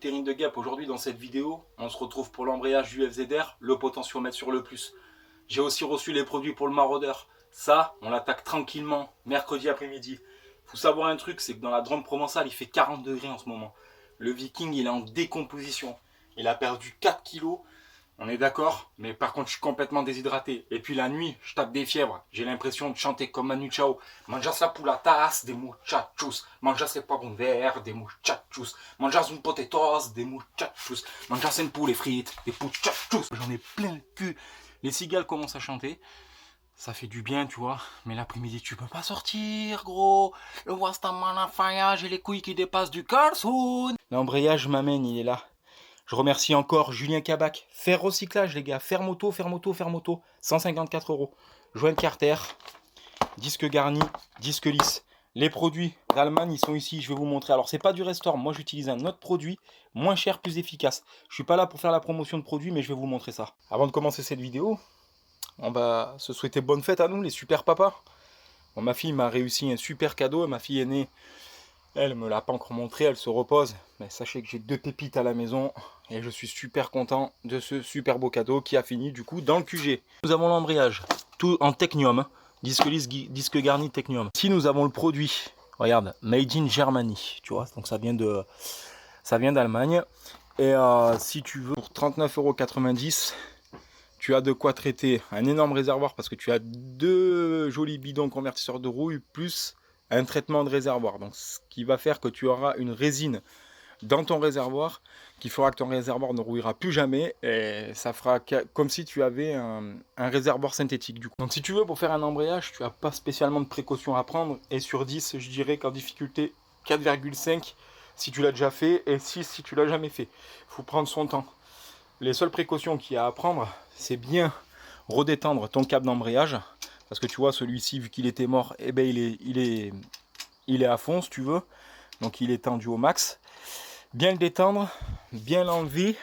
Terrine de Gap. Aujourd'hui dans cette vidéo, on se retrouve pour l'embrayage du FZR, le potentiomètre sur le plus. J'ai aussi reçu les produits pour le maraudeur. Ça, on l'attaque tranquillement, mercredi après-midi. Faut savoir un truc, c'est que dans la Drôme provençale, il fait 40 degrés en ce moment. Le Viking, il est en décomposition. Il a perdu 4 kilos. On est d'accord, mais par contre je suis complètement déshydraté. Et puis la nuit, je tape des fièvres. J'ai l'impression de chanter comme Manu Chao. Manjas la pulatas, des muchachos. Manjas les poivrons verts, des muchachos. Manjas un potatoes, des muchachos. Manjas une poule et frites, des muchachos. J'en ai plein le cul. Les cigales commencent à chanter. Ça fait du bien, tu vois. Mais l'après-midi, tu peux pas sortir, gros. Le Wastaman à fire, j'ai les couilles qui dépassent du Carlson. L'embrayage m'amène, il est là. Je remercie encore Julien Cabac. Faire recyclage, les gars. Faire moto, faire moto, faire moto. 154 €. Joint Carter. Disque garni, disque lisse. Les produits d'Allemagne, ils sont ici. Je vais vous montrer. Alors, c'est pas du restaurant. Moi, j'utilise un autre produit. Moins cher, plus efficace. Je suis pas là pour faire la promotion de produits, mais je vais vous montrer ça. Avant de commencer cette vidéo, on va se souhaiter bonne fête à nous, les super papas. Bon, ma fille m'a réussi un super cadeau. Ma fille aînée, elle me l'a pas encore montré, elle se repose. Mais sachez que j'ai 2 pépites à la maison et je suis super content de ce super beau cadeau qui a fini du coup dans le QG. Nous avons l'embrayage, tout en technium, disque lisse, disque garni technium. Ici nous avons le produit, regarde, made in Germany, tu vois, donc ça vient d'Allemagne. Et si tu veux, pour 39,90 €, tu as de quoi traiter un énorme réservoir parce que tu as 2 jolis bidons convertisseurs de rouille plus un traitement de réservoir. Donc ce qui va faire que tu auras une résine dans ton réservoir qui fera que ton réservoir ne rouillera plus jamais et ça fera comme si tu avais un réservoir synthétique du coup. Donc si tu veux, pour faire un embrayage, tu n'as pas spécialement de précautions à prendre et sur 10, je dirais qu'en difficulté 4,5 si tu l'as déjà fait et 6 si tu l'as jamais fait. Il faut prendre son temps. Les seules précautions qu'il y a à prendre, c'est bien redétendre ton câble d'embrayage. Parce que tu vois, celui-ci, vu qu'il était mort, eh ben, il est à fond, si tu veux. Donc il est tendu au max. Bien le détendre, bien l'enlever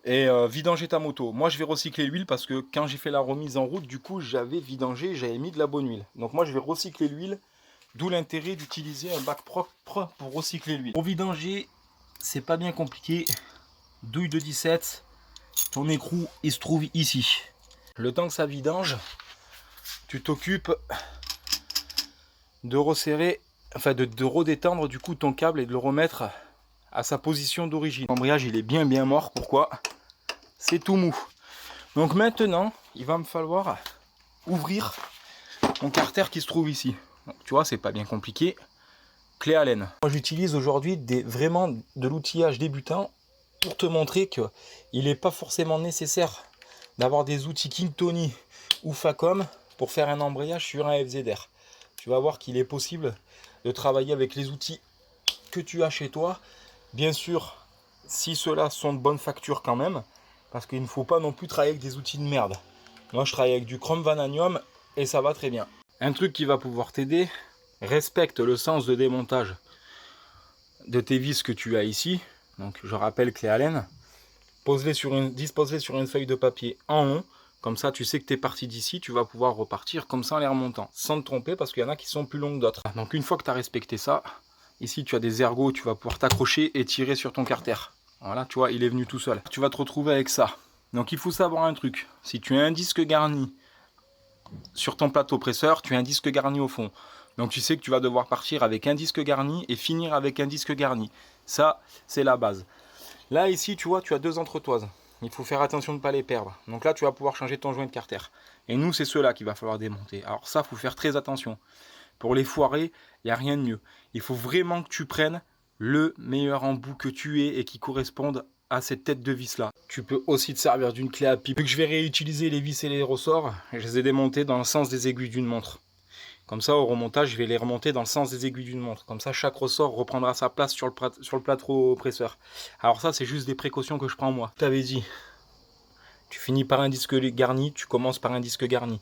et vidanger ta moto. Moi, je vais recycler l'huile parce que quand j'ai fait la remise en route, du coup, j'avais vidangé, j'avais mis de la bonne huile. Donc moi, je vais recycler l'huile, d'où l'intérêt d'utiliser un bac propre pour recycler l'huile. Pour vidanger, c'est pas bien compliqué. Douille de 17, ton écrou, il se trouve ici. Le temps que ça vidange, tu t'occupes de resserrer, enfin de redétendre du coup ton câble et de le remettre à sa position d'origine. L'embrayage il est bien mort, pourquoi? C'est tout mou. Donc maintenant, il va me falloir ouvrir mon carter qui se trouve ici. Donc, tu vois, c'est pas bien compliqué. Clé Allen. Moi j'utilise aujourd'hui vraiment de l'outillage débutant pour te montrer que il n'est pas forcément nécessaire d'avoir des outils King Tony ou Facom pour faire un embrayage sur un FZR. Tu vas voir qu'il est possible de travailler avec les outils que tu as chez toi. Bien sûr, si ceux-là sont de bonne facture quand même, parce qu'il ne faut pas non plus travailler avec des outils de merde. Moi, je travaille avec du chrome vanadium et ça va très bien. Un truc qui va pouvoir t'aider, respecte le sens de démontage de tes vis que tu as ici. Donc, je rappelle clé Allen. Dispose-les sur une feuille de papier en haut. Comme ça, tu sais que tu es parti d'ici, tu vas pouvoir repartir comme ça en les remontant, sans te tromper, parce qu'il y en a qui sont plus longues que d'autres. Donc une fois que tu as respecté ça, ici tu as des ergots, tu vas pouvoir t'accrocher et tirer sur ton carter. Voilà, tu vois, il est venu tout seul. Tu vas te retrouver avec ça. Donc il faut savoir un truc, si tu as un disque garni sur ton plateau presseur, tu as un disque garni au fond. Donc tu sais que tu vas devoir partir avec un disque garni et finir avec un disque garni. Ça, c'est la base. Là, ici, tu vois, tu as 2 entretoises. Il faut faire attention de ne pas les perdre. Donc là, tu vas pouvoir changer ton joint de carter. Et nous, c'est ceux-là qu'il va falloir démonter. Alors ça, il faut faire très attention. Pour les foirer, il n'y a rien de mieux. Il faut vraiment que tu prennes le meilleur embout que tu aies et qui corresponde à cette tête de vis-là. Tu peux aussi te servir d'une clé à pipe. Vu que je vais réutiliser les vis et les ressorts, je les ai démontés dans le sens des aiguilles d'une montre. Comme ça, au remontage, je vais les remonter dans le sens des aiguilles d'une montre. Comme ça, chaque ressort reprendra sa place sur le plateau presseur. Alors ça, c'est juste des précautions que je prends moi. Je t'avais dit, tu finis par un disque garni, tu commences par un disque garni.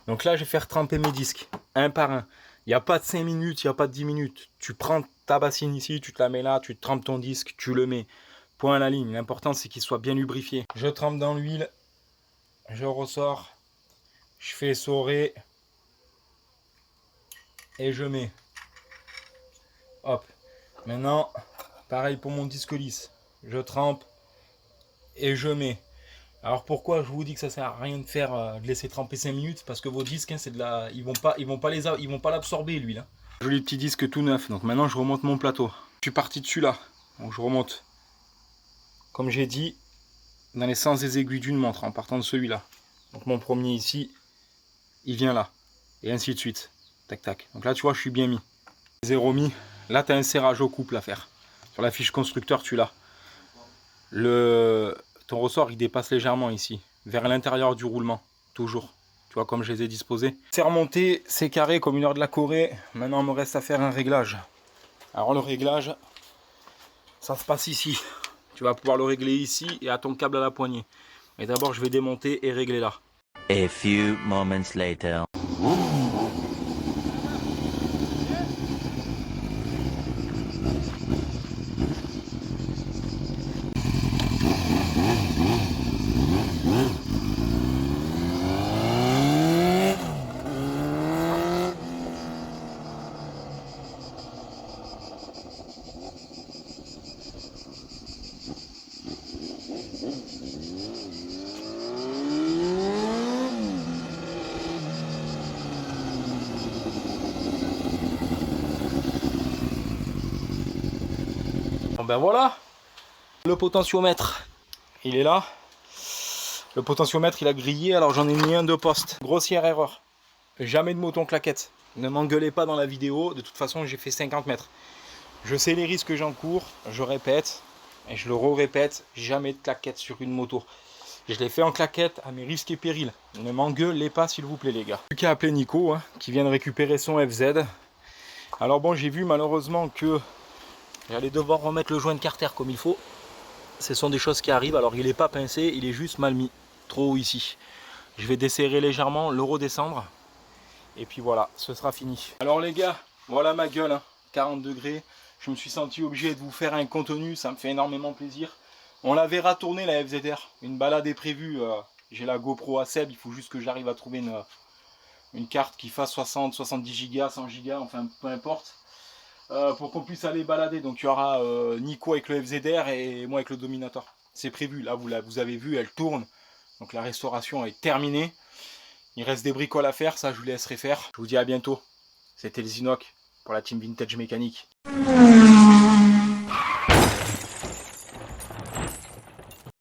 Donc là, je vais faire tremper mes disques, un par un. Il n'y a pas de 5 minutes, il n'y a pas de 10 minutes. Tu prends ta bassine ici, tu te la mets là, tu trempes ton disque, tu le mets. Point à la ligne. L'important, c'est qu'il soit bien lubrifié. Je trempe dans l'huile, je ressors, je fais essorer. Et je mets. Hop. Maintenant, pareil pour mon disque lisse. Je trempe et je mets. Alors pourquoi je vous dis que ça sert à rien de faire de laisser tremper 5 minutes? Parce que vos disques, hein, c'est de la. Ils vont pas l'absorber l'huile. Hein. Joli petit disque tout neuf. Donc maintenant je remonte mon plateau. Je suis parti dessus là. Donc je remonte. Comme j'ai dit, dans les sens des aiguilles d'une montre, en partant de celui-là. Donc mon premier ici, il vient là. Et ainsi de suite. Tac tac. Donc là tu vois je suis bien mis. Zéro mis. Là tu as un serrage au couple à faire. Sur la fiche constructeur tu l'as. Ton ressort il dépasse légèrement ici. Vers l'intérieur du roulement. Toujours. Tu vois comme je les ai disposés. C'est remonté, c'est carré comme une heure de la Corée. Maintenant il me reste à faire un réglage. Alors le réglage, ça se passe ici. Tu vas pouvoir le régler ici et à ton câble à la poignée. Mais d'abord je vais démonter et régler là. A few moments later. Bon ben voilà, le potentiomètre, il est là. Le potentiomètre il a grillé, alors j'en ai mis un de poste. Grossière erreur, jamais de moton claquette. Ne m'engueulez pas dans la vidéo, de toute façon j'ai fait 50 mètres. Je sais les risques que j'encours, je répète, et je le répète, jamais de claquette sur une moto. Je l'ai fait en claquette à mes risques et périls. Ne m'engueulez pas s'il vous plaît les gars. Plus qu'à appeler Nico, hein, qui vient de récupérer son FZ. Alors bon, j'ai vu malheureusement que j'allais devoir remettre le joint de carter comme il faut. Ce sont des choses qui arrivent. Alors il n'est pas pincé, il est juste mal mis. Trop haut ici. Je vais desserrer légèrement, le redescendre. Et puis voilà, ce sera fini. Alors les gars, voilà ma gueule. Hein, 40 degrés. Je me suis senti obligé de vous faire un contenu. Ça me fait énormément plaisir. On la verra tourner la FZR. Une balade est prévue. J'ai la GoPro à Seb. Il faut juste que j'arrive à trouver une carte qui fasse 60, 70 Go, 100 Go. Enfin peu importe. Pour qu'on puisse aller balader. Donc il y aura Nico avec le FZR et moi avec le Dominator. C'est prévu, là vous avez vu, elle tourne. Donc la restauration est terminée. Il reste des bricoles à faire, ça je vous laisserai faire. Je vous dis à bientôt. C'était le Zinoc pour la team Vintage Mécanique.